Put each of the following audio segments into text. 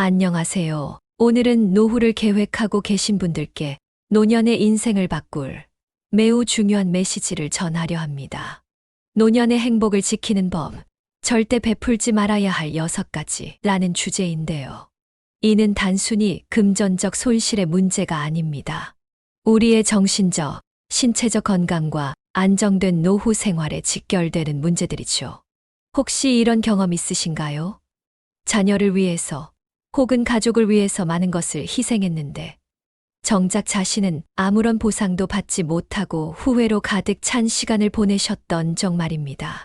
안녕하세요. 오늘은 노후를 계획하고 계신 분들께 노년의 인생을 바꿀 매우 중요한 메시지를 전하려 합니다. 노년의 행복을 지키는 법, 절대 베풀지 말아야 할 6가지라는 주제인데요. 이는 단순히 금전적 손실의 문제가 아닙니다. 우리의 정신적, 신체적 건강과 안정된 노후 생활에 직결되는 문제들이죠. 혹시 이런 경험 있으신가요? 자녀를 위해서 혹은 가족을 위해서 많은 것을 희생했는데 정작 자신은 아무런 보상도 받지 못하고 후회로 가득 찬 시간을 보내셨던 적 말입니다.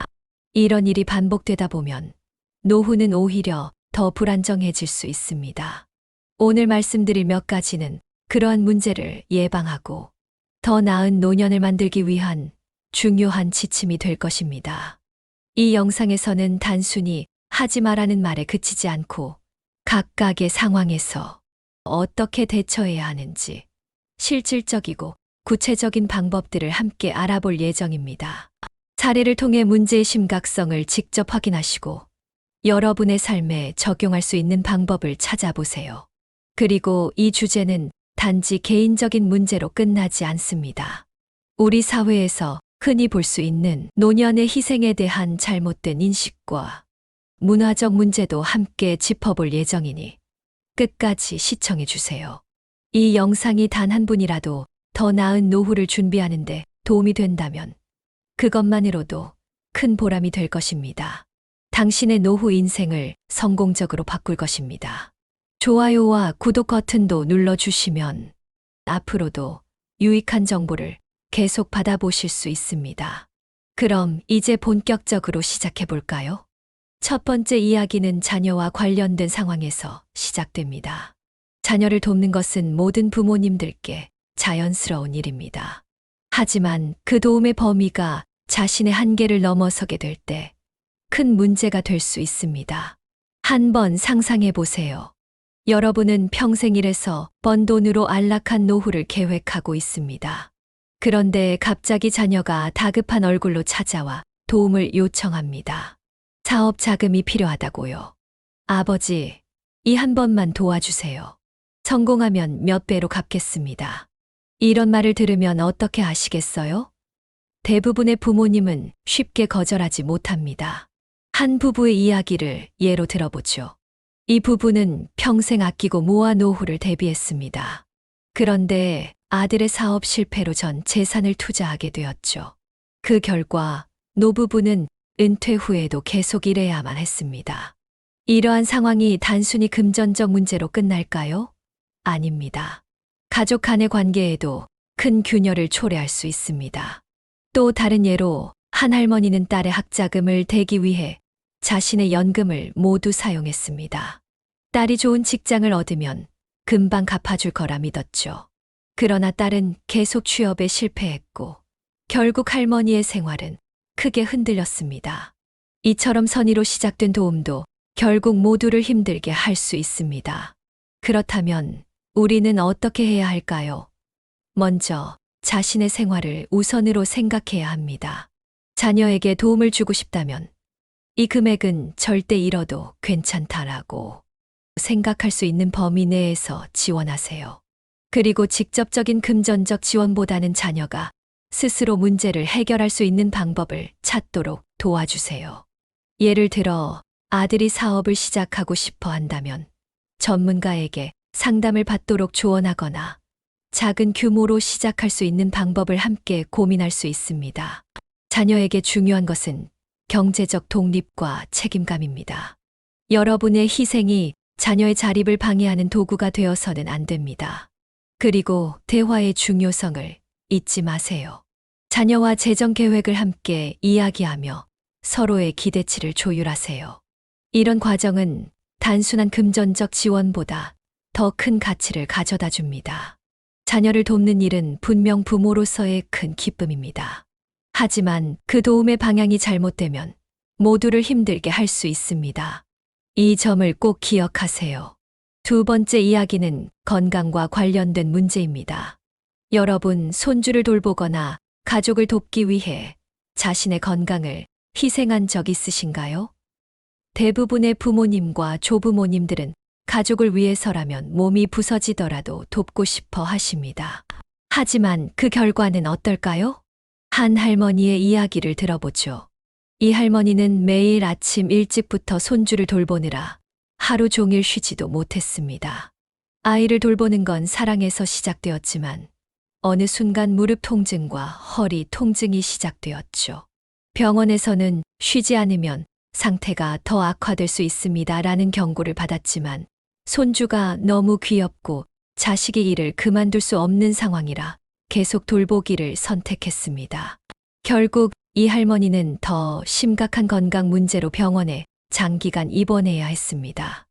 이런 일이 반복되다 보면 노후는 오히려 더 불안정해질 수 있습니다. 오늘 말씀드릴 몇 가지는 그러한 문제를 예방하고 더 나은 노년을 만들기 위한 중요한 지침이 될 것입니다. 이 영상에서는 단순히 하지 말라는 말에 그치지 않고 각각의 상황에서 어떻게 대처해야 하는지 실질적이고 구체적인 방법들을 함께 알아볼 예정입니다. 사례를 통해 문제의 심각성을 직접 확인하시고 여러분의 삶에 적용할 수 있는 방법을 찾아보세요. 그리고 이 주제는 단지 개인적인 문제로 끝나지 않습니다. 우리 사회에서 흔히 볼 수 있는 노년의 희생에 대한 잘못된 인식과 문화적 문제도 함께 짚어볼 예정이니 끝까지 시청해 주세요. 이 영상이 단 한 분이라도 더 나은 노후를 준비하는데 도움이 된다면 그것만으로도 큰 보람이 될 것입니다. 당신의 노후 인생을 성공적으로 바꿀 것입니다. 좋아요와 구독 버튼도 눌러주시면 앞으로도 유익한 정보를 계속 받아보실 수 있습니다. 그럼 이제 본격적으로 시작해 볼까요? 첫 번째 이야기는 자녀와 관련된 상황에서 시작됩니다. 자녀를 돕는 것은 모든 부모님들께 자연스러운 일입니다. 하지만 그 도움의 범위가 자신의 한계를 넘어서게 될 때 큰 문제가 될 수 있습니다. 한번 상상해 보세요. 여러분은 평생 일해서 번 돈으로 안락한 노후를 계획하고 있습니다. 그런데 갑자기 자녀가 다급한 얼굴로 찾아와 도움을 요청합니다. 사업 자금이 필요하다고요. 아버지, 이 한 번만 도와주세요. 성공하면 몇 배로 갚겠습니다. 이런 말을 들으면 어떻게 하시겠어요? 대부분의 부모님은 쉽게 거절하지 못합니다. 한 부부의 이야기를 예로 들어보죠. 이 부부는 평생 아끼고 모아 노후를 대비했습니다. 그런데 아들의 사업 실패로 전 재산을 투자하게 되었죠. 그 결과 노부부는 은퇴 후에도 계속 일해야만 했습니다. 이러한 상황이 단순히 금전적 문제로 끝날까요? 아닙니다. 가족 간의 관계에도 큰 균열을 초래할 수 있습니다. 또 다른 예로 한 할머니는 딸의 학자금을 대기 위해 자신의 연금을 모두 사용했습니다. 딸이 좋은 직장을 얻으면 금방 갚아줄 거라 믿었죠. 그러나 딸은 계속 취업에 실패했고 결국 할머니의 생활은 크게 흔들렸습니다. 이처럼 선의로 시작된 도움도 결국 모두를 힘들게 할 수 있습니다. 그렇다면 우리는 어떻게 해야 할까요? 먼저 자신의 생활을 우선으로 생각해야 합니다. 자녀에게 도움을 주고 싶다면 이 금액은 절대 잃어도 괜찮다라고 생각할 수 있는 범위 내에서 지원하세요. 그리고 직접적인 금전적 지원보다는 자녀가 스스로 문제를 해결할 수 있는 방법을 찾도록 도와주세요. 예를 들어 아들이 사업을 시작하고 싶어 한다면 전문가에게 상담을 받도록 조언하거나 작은 규모로 시작할 수 있는 방법을 함께 고민할 수 있습니다. 자녀에게 중요한 것은 경제적 독립과 책임감입니다. 여러분의 희생이 자녀의 자립을 방해하는 도구가 되어서는 안 됩니다. 그리고 대화의 중요성을 잊지 마세요. 자녀와 재정 계획을 함께 이야기하며 서로의 기대치를 조율하세요. 이런 과정은 단순한 금전적 지원보다 더 큰 가치를 가져다 줍니다. 자녀를 돕는 일은 분명 부모로서의 큰 기쁨입니다. 하지만 그 도움의 방향이 잘못되면 모두를 힘들게 할 수 있습니다. 이 점을 꼭 기억하세요. 두 번째 이야기는 건강과 관련된 문제입니다. 여러분, 손주를 돌보거나 가족을 돕기 위해 자신의 건강을 희생한 적 있으신가요? 대부분의 부모님과 조부모님들은 가족을 위해서라면 몸이 부서지더라도 돕고 싶어 하십니다. 하지만 그 결과는 어떨까요? 한 할머니의 이야기를 들어보죠. 이 할머니는 매일 아침 일찍부터 손주를 돌보느라 하루 종일 쉬지도 못했습니다. 아이를 돌보는 건 사랑에서 시작되었지만 어느 순간 무릎 통증과 허리 통증이 시작되었죠. 병원에서는 쉬지 않으면 상태가 더 악화될 수 있습니다라는 경고를 받았지만 손주가 너무 귀엽고 자식의 일을 그만둘 수 없는 상황이라 계속 돌보기를 선택했습니다. 결국 이 할머니는 더 심각한 건강 문제로 병원에 장기간 입원해야 했습니다.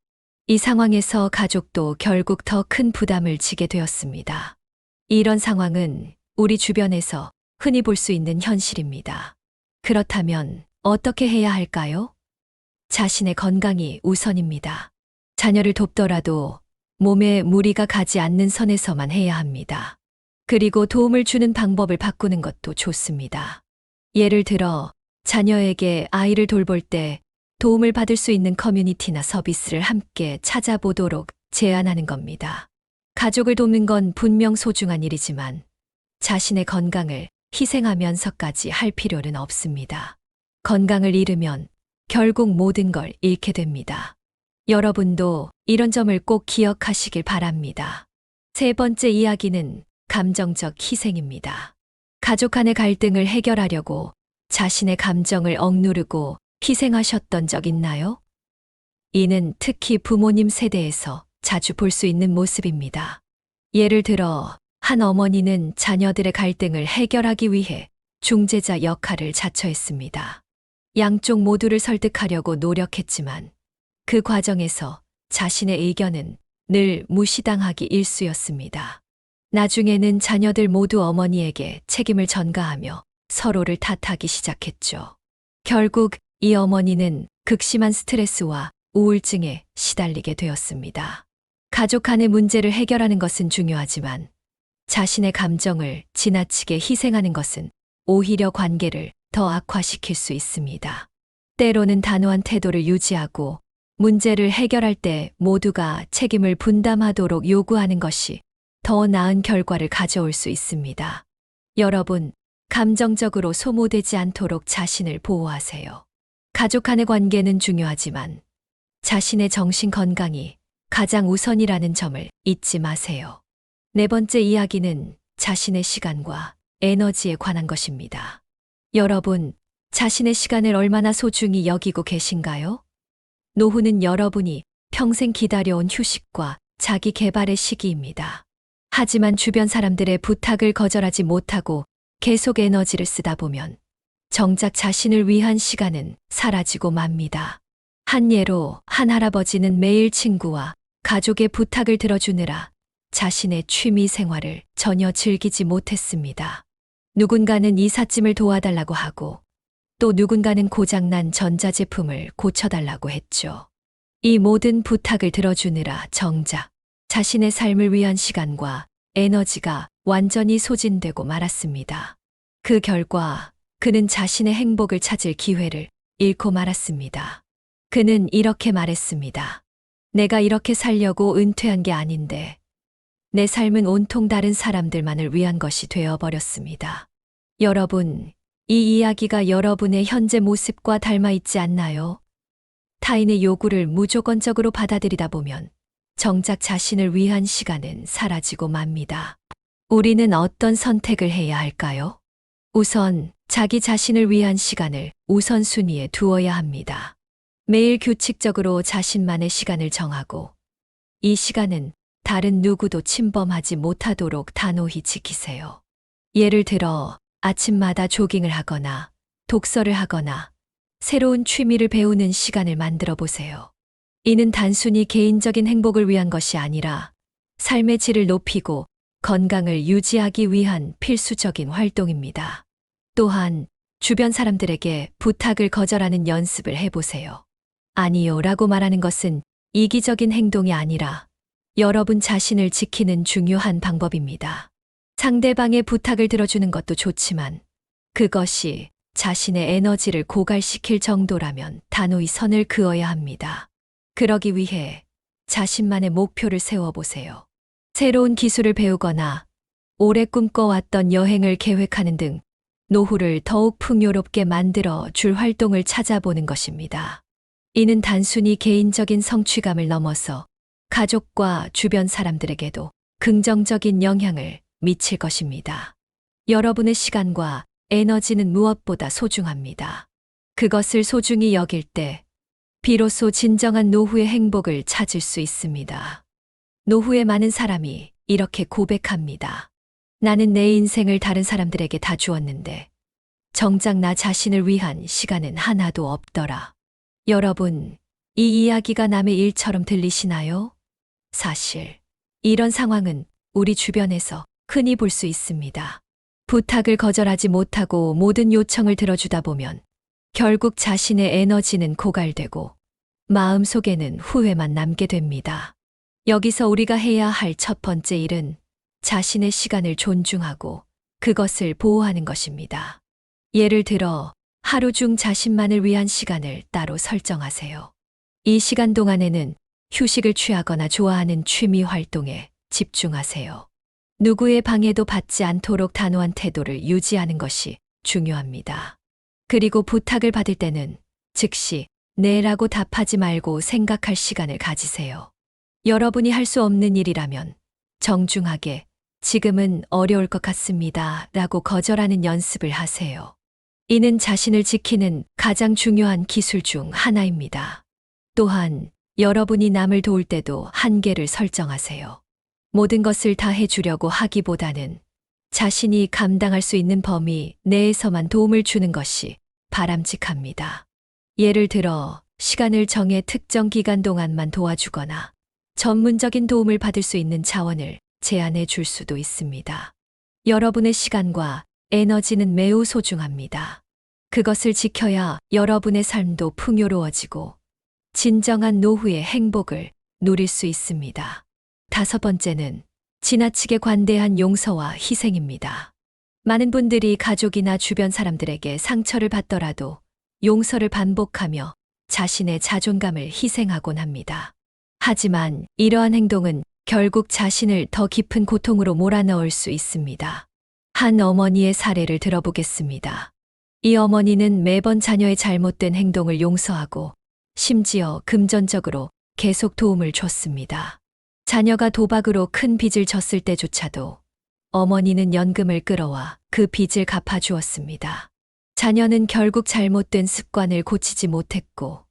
이 상황에서 가족도 결국 더 큰 부담을 지게 되었습니다. 이런 상황은 우리 주변에서 흔히 볼 수 있는 현실입니다. 그렇다면 어떻게 해야 할까요? 자신의 건강이 우선입니다. 자녀를 돕더라도 몸에 무리가 가지 않는 선에서만 해야 합니다. 그리고 도움을 주는 방법을 바꾸는 것도 좋습니다. 예를 들어 자녀에게 아이를 돌볼 때 도움을 받을 수 있는 커뮤니티나 서비스를 함께 찾아보도록 제안하는 겁니다. 가족을 돕는 건 분명 소중한 일이지만 자신의 건강을 희생하면서까지 할 필요는 없습니다. 건강을 잃으면 결국 모든 걸 잃게 됩니다. 여러분도 이런 점을 꼭 기억하시길 바랍니다. 세 번째 이야기는 감정적 희생입니다. 가족 간의 갈등을 해결하려고 자신의 감정을 억누르고 희생하셨던 적 있나요? 이는 특히 부모님 세대에서 자주 볼 수 있는 모습입니다. 예를 들어 한 어머니는 자녀들의 갈등을 해결하기 위해 중재자 역할을 자처했습니다. 양쪽 모두를 설득하려고 노력했지만 그 과정에서 자신의 의견은 늘 무시당하기 일쑤였습니다. 나중에는 자녀들 모두 어머니에게 책임을 전가하며 서로를 탓하기 시작했죠. 결국 이 어머니는 극심한 스트레스와 우울증에 시달리게 되었습니다. 가족 간의 문제를 해결하는 것은 중요하지만 자신의 감정을 지나치게 희생하는 것은 오히려 관계를 더 악화시킬 수 있습니다. 때로는 단호한 태도를 유지하고 문제를 해결할 때 모두가 책임을 분담하도록 요구하는 것이 더 나은 결과를 가져올 수 있습니다. 여러분, 감정적으로 소모되지 않도록 자신을 보호하세요. 가족 간의 관계는 중요하지만 자신의 정신 건강이 가장 우선이라는 점을 잊지 마세요. 네 번째 이야기는 자신의 시간과 에너지에 관한 것입니다. 여러분, 자신의 시간을 얼마나 소중히 여기고 계신가요? 노후는 여러분이 평생 기다려온 휴식과 자기 개발의 시기입니다. 하지만 주변 사람들의 부탁을 거절하지 못하고 계속 에너지를 쓰다 보면 정작 자신을 위한 시간은 사라지고 맙니다. 한 예로 한 할아버지는 매일 친구와 가족의 부탁을 들어주느라 자신의 취미 생활을 전혀 즐기지 못했습니다. 누군가는 이삿짐을 도와달라고 하고 또 누군가는 고장난 전자제품을 고쳐달라고 했죠. 이 모든 부탁을 들어주느라 정작 자신의 삶을 위한 시간과 에너지가 완전히 소진되고 말았습니다. 그 결과 그는 자신의 행복을 찾을 기회를 잃고 말았습니다. 그는 이렇게 말했습니다. 내가 이렇게 살려고 은퇴한 게 아닌데 내 삶은 온통 다른 사람들만을 위한 것이 되어버렸습니다. 여러분, 이 이야기가 여러분의 현재 모습과 닮아 있지 않나요? 타인의 요구를 무조건적으로 받아들이다 보면 정작 자신을 위한 시간은 사라지고 맙니다. 우리는 어떤 선택을 해야 할까요? 우선 자기 자신을 위한 시간을 우선순위에 두어야 합니다. 매일 규칙적으로 자신만의 시간을 정하고 이 시간은 다른 누구도 침범하지 못하도록 단호히 지키세요. 예를 들어 아침마다 조깅을 하거나 독서를 하거나 새로운 취미를 배우는 시간을 만들어 보세요. 이는 단순히 개인적인 행복을 위한 것이 아니라 삶의 질을 높이고 건강을 유지하기 위한 필수적인 활동입니다. 또한 주변 사람들에게 부탁을 거절하는 연습을 해보세요. 아니요 라고 말하는 것은 이기적인 행동이 아니라 여러분 자신을 지키는 중요한 방법입니다. 상대방의 부탁을 들어주는 것도 좋지만 그것이 자신의 에너지를 고갈시킬 정도라면 단호히 선을 그어야 합니다. 그러기 위해 자신만의 목표를 세워보세요. 새로운 기술을 배우거나 오래 꿈꿔왔던 여행을 계획하는 등 노후를 더욱 풍요롭게 만들어 줄 활동을 찾아보는 것입니다. 이는 단순히 개인적인 성취감을 넘어서 가족과 주변 사람들에게도 긍정적인 영향을 미칠 것입니다. 여러분의 시간과 에너지는 무엇보다 소중합니다. 그것을 소중히 여길 때 비로소 진정한 노후의 행복을 찾을 수 있습니다. 노후의 많은 사람이 이렇게 고백합니다. 나는 내 인생을 다른 사람들에게 다 주었는데 정작 나 자신을 위한 시간은 하나도 없더라. 여러분, 이 이야기가 남의 일처럼 들리시나요? 사실 이런 상황은 우리 주변에서 흔히 볼 수 있습니다. 부탁을 거절하지 못하고 모든 요청을 들어주다 보면 결국 자신의 에너지는 고갈되고 마음속에는 후회만 남게 됩니다. 여기서 우리가 해야 할 첫 번째 일은 자신의 시간을 존중하고 그것을 보호하는 것입니다. 예를 들어 하루 중 자신만을 위한 시간을 따로 설정하세요. 이 시간 동안에는 휴식을 취하거나 좋아하는 취미 활동에 집중하세요. 누구의 방해도 받지 않도록 단호한 태도를 유지하는 것이 중요합니다. 그리고 부탁을 받을 때는 즉시 네라고 답하지 말고 생각할 시간을 가지세요. 여러분이 할 수 없는 일이라면 정중하게 지금은 어려울 것 같습니다 라고 거절하는 연습을 하세요. 이는 자신을 지키는 가장 중요한 기술 중 하나입니다. 또한 여러분이 남을 도울 때도 한계를 설정하세요. 모든 것을 다 해주려고 하기보다는 자신이 감당할 수 있는 범위 내에서만 도움을 주는 것이 바람직합니다. 예를 들어 시간을 정해 특정 기간 동안만 도와주거나 전문적인 도움을 받을 수 있는 자원을 제한해 줄 수도 있습니다. 여러분의 시간과 에너지는 매우 소중합니다. 그것을 지켜야 여러분의 삶도 풍요로워지고 진정한 노후의 행복을 누릴 수 있습니다. 다섯 번째는 지나치게 관대한 용서와 희생입니다. 많은 분들이 가족이나 주변 사람들에게 상처를 받더라도 용서를 반복하며 자신의 자존감을 희생하곤 합니다. 하지만 이러한 행동은 결국 자신을 더 깊은 고통으로 몰아넣을 수 있습니다. 한 어머니의 사례를 들어보겠습니다. 이 어머니는 매번 자녀의 잘못된 행동을 용서하고 심지어 금전적으로 계속 도움을 줬습니다. 자녀가 도박으로 큰 빚을 졌을 때조차도 어머니는 연금을 끌어와 그 빚을 갚아주었습니다. 자녀는 결국 잘못된 습관을 고치지 못했고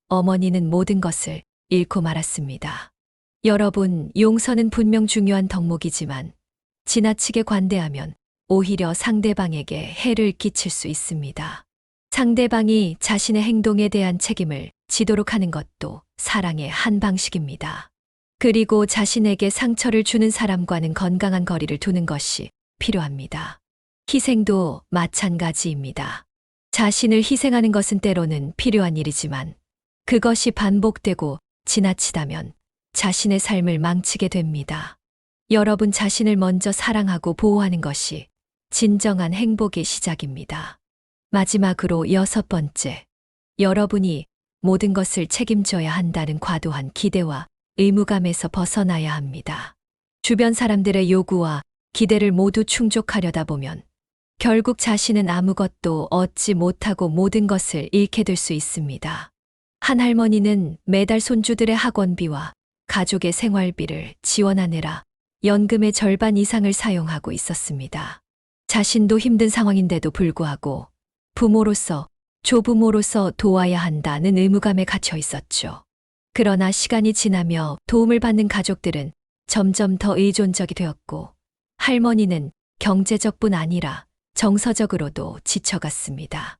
어머니는 모든 것을 잃고 말았습니다. 여러분, 용서는 분명 중요한 덕목이지만 지나치게 관대하면 오히려 상대방에게 해를 끼칠 수 있습니다. 상대방이 자신의 행동에 대한 책임을 지도록 하는 것도 사랑의 한 방식입니다. 그리고 자신에게 상처를 주는 사람과는 건강한 거리를 두는 것이 필요합니다. 희생도 마찬가지입니다. 자신을 희생하는 것은 때로는 필요한 일이지만 그것이 반복되고 지나치다면 자신의 삶을 망치게 됩니다. 여러분 자신을 먼저 사랑하고 보호하는 것이 진정한 행복의 시작입니다. 마지막으로 여섯 번째, 여러분이 모든 것을 책임져야 한다는 과도한 기대와 의무감에서 벗어나야 합니다. 주변 사람들의 요구와 기대를 모두 충족하려다 보면 결국 자신은 아무것도 얻지 못하고 모든 것을 잃게 될 수 있습니다. 한 할머니는 매달 손주들의 학원비와 가족의 생활비를 지원하느라 연금의 절반 이상을 사용하고 있었습니다. 자신도 힘든 상황인데도 불구하고 부모로서, 조부모로서 도와야 한다는 의무감에 갇혀 있었죠. 그러나 시간이 지나며 도움을 받는 가족들은 점점 더 의존적이 되었고 할머니는 경제적뿐 아니라 정서적으로도 지쳐갔습니다.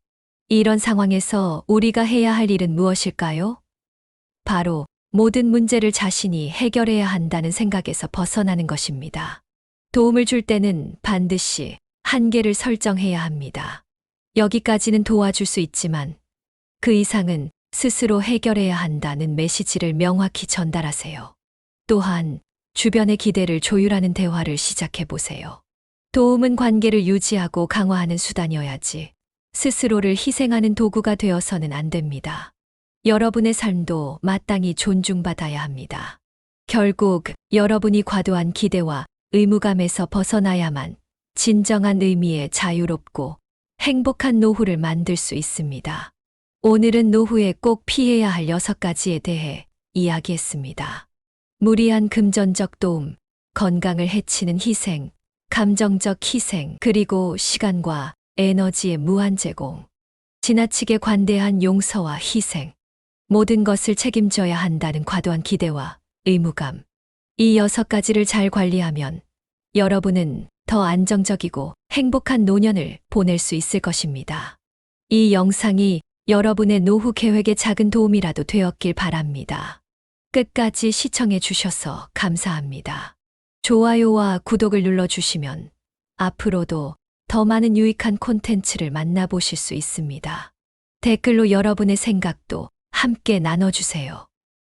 이런 상황에서 우리가 해야 할 일은 무엇일까요? 바로 모든 문제를 자신이 해결해야 한다는 생각에서 벗어나는 것입니다. 도움을 줄 때는 반드시 한계를 설정해야 합니다. 여기까지는 도와줄 수 있지만 그 이상은 스스로 해결해야 한다는 메시지를 명확히 전달하세요. 또한 주변의 기대를 조율하는 대화를 시작해 보세요. 도움은 관계를 유지하고 강화하는 수단이어야지 스스로를 희생하는 도구가 되어서는 안 됩니다. 여러분의 삶도 마땅히 존중받아야 합니다. 결국 여러분이 과도한 기대와 의무감에서 벗어나야만 진정한 의미의 자유롭고 행복한 노후를 만들 수 있습니다. 오늘은 노후에 꼭 피해야 할 6가지에 대해 이야기했습니다. 무리한 금전적 도움, 건강을 해치는 희생, 감정적 희생, 그리고 시간과 에너지의 무한 제공, 지나치게 관대한 용서와 희생, 모든 것을 책임져야 한다는 과도한 기대와 의무감. 이 6가지를 잘 관리하면 여러분은 더 안정적이고 행복한 노년을 보낼 수 있을 것입니다. 이 영상이 여러분의 노후 계획에 작은 도움이라도 되었길 바랍니다. 끝까지 시청해 주셔서 감사합니다. 좋아요와 구독을 눌러주시면 앞으로도 더 많은 유익한 콘텐츠를 만나보실 수 있습니다. 댓글로 여러분의 생각도 함께 나눠주세요.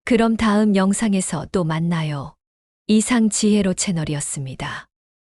그럼 다음 영상에서 또 만나요. 이상 지혜로 채널이었습니다.